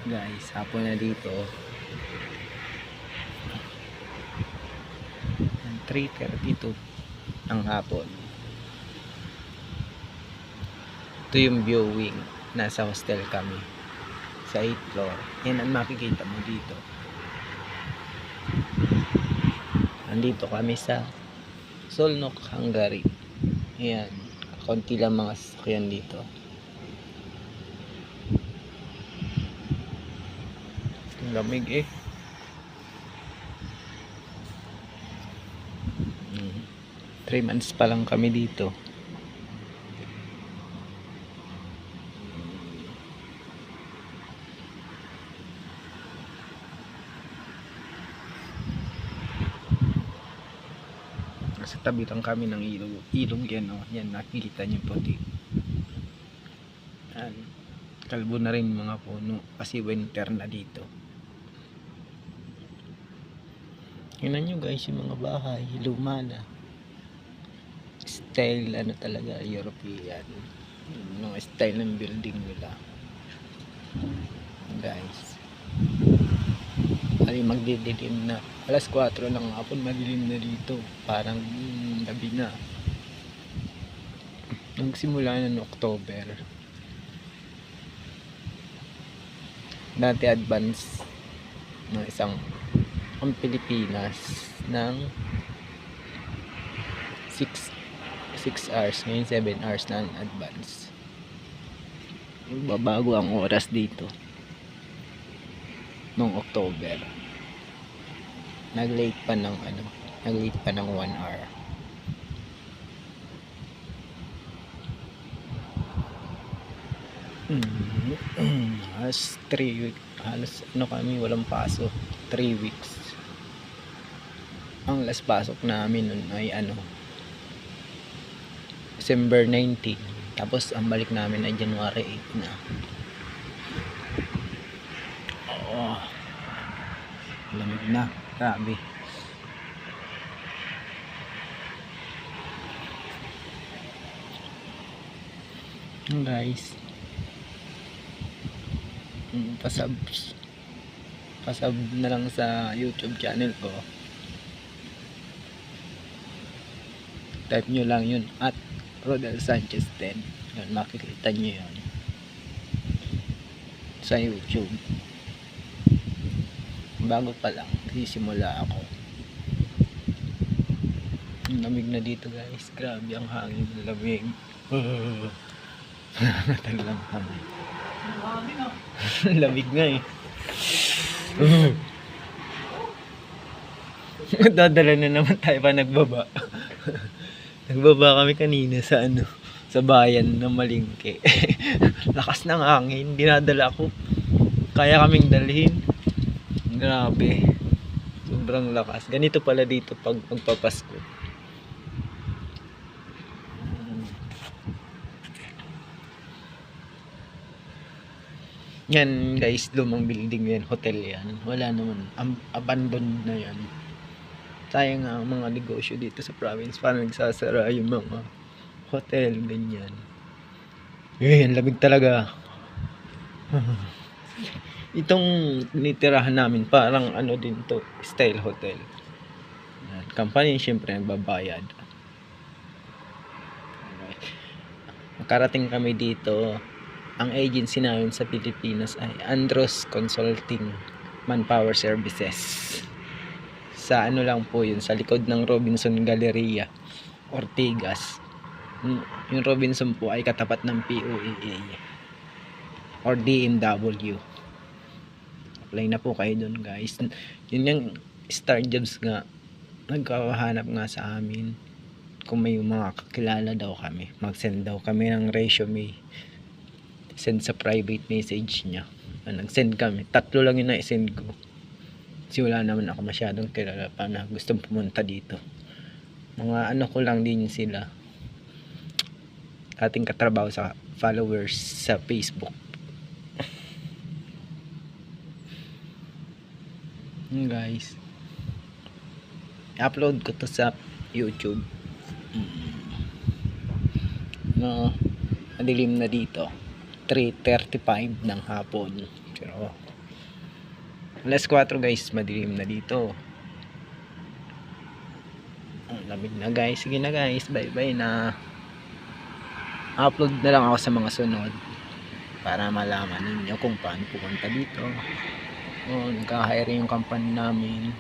Guys, hapon na dito. 3:32 ang hapon. Ito yung viewing. Nasa hostel kami. Sa 8th floor. Yan ang makikita mo dito. Nandito kami sa Szolnok, Hungary. Ayan. Konti lang mga sasakyan dito. Lamig eh. 3 months pa lang kami dito. Sa tabi lang kami ng ilog yan, oh. Yan, nakikita niyo puti. Yan. Kalbo na rin mga puno kasi winter na dito. Tingnan nyo guys yung mga bahay, luma na. Style ano talaga, European. Yung style ng building nila. Guys. Ay magdidilim na. Alas 4 ng hapon, madilim na dito. Parang gabi na. Nagsimula na ng October. Dati advance ng isang ang Pilipinas ng 6 hours, ngayon 7 hours na ang advance. Babago ang oras dito noong October. Nag-late pa ng 1 hour. Halos 3 weeks, halos kami walang pasok, 3 weeks. Ang last pasok namin nun ay December 19. Tapos ang balik namin ay January 8 na. Oo. Lamig na. Grabe. Guys. Pasab na lang sa YouTube channel ko. Type nyo lang yun at Rodel Sanchez 10. Yun, makikita nyo yun sa YouTube. Bago pa lang, sisimula ako. Lamig na dito guys. Grabe ang hangin, lamig. Nangatag lang kami. Lamig nga eh. Dadala na naman tayo pa nagbaba. Nagbaba kami kanina sa sa bayan ng Malingke. Lakas ng hangin, dinadala ko. Kaya kaming dalhin. Grabe. Sobrang lakas. Ganito pala dito pag magpapasko. Yan guys, lumang building yan, hotel yan. Wala naman, abandoned na yan. Sayang nga ang mga negosyo dito sa province, parang nagsasara yung mga hotel, ganyan. Yan, lamig talaga. Itong nitirahan namin, parang din to, style hotel. Yan, company syempre nagbabayad. Makarating kami dito. Ang agency namin sa Pilipinas ay Andros Consulting Manpower Services. Sa lang po yun, sa likod ng Robinson Galleria, Ortigas. Yung Robinson po ay katapat ng POEA or DMW. Apply na po kayo dun guys. Yun yung Star Jobs nga, nagkahanap nga sa amin kung may mga kakilala daw kami, mag-send daw kami ng resume, send sa private message niya. Nag-send kami, 3 lang yung na-send ko kasi wala naman ako masyadong kilala pa na gustong pumunta dito. Mga ko lang din sila, ating katrabaho sa followers sa Facebook. Guys, i-upload ko to sa YouTube. Madilim na dito, 3:35 ng hapon. Pero Alas 4 guys, madilim na dito. Ang lamig na guys. Sige na guys, bye bye na. Upload na lang ako sa mga sunod para malaman ninyo kung paano pupunta dito. Nagka-hire yung company namin,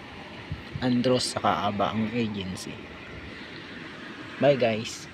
Andros saka Aba ang agency. Bye guys.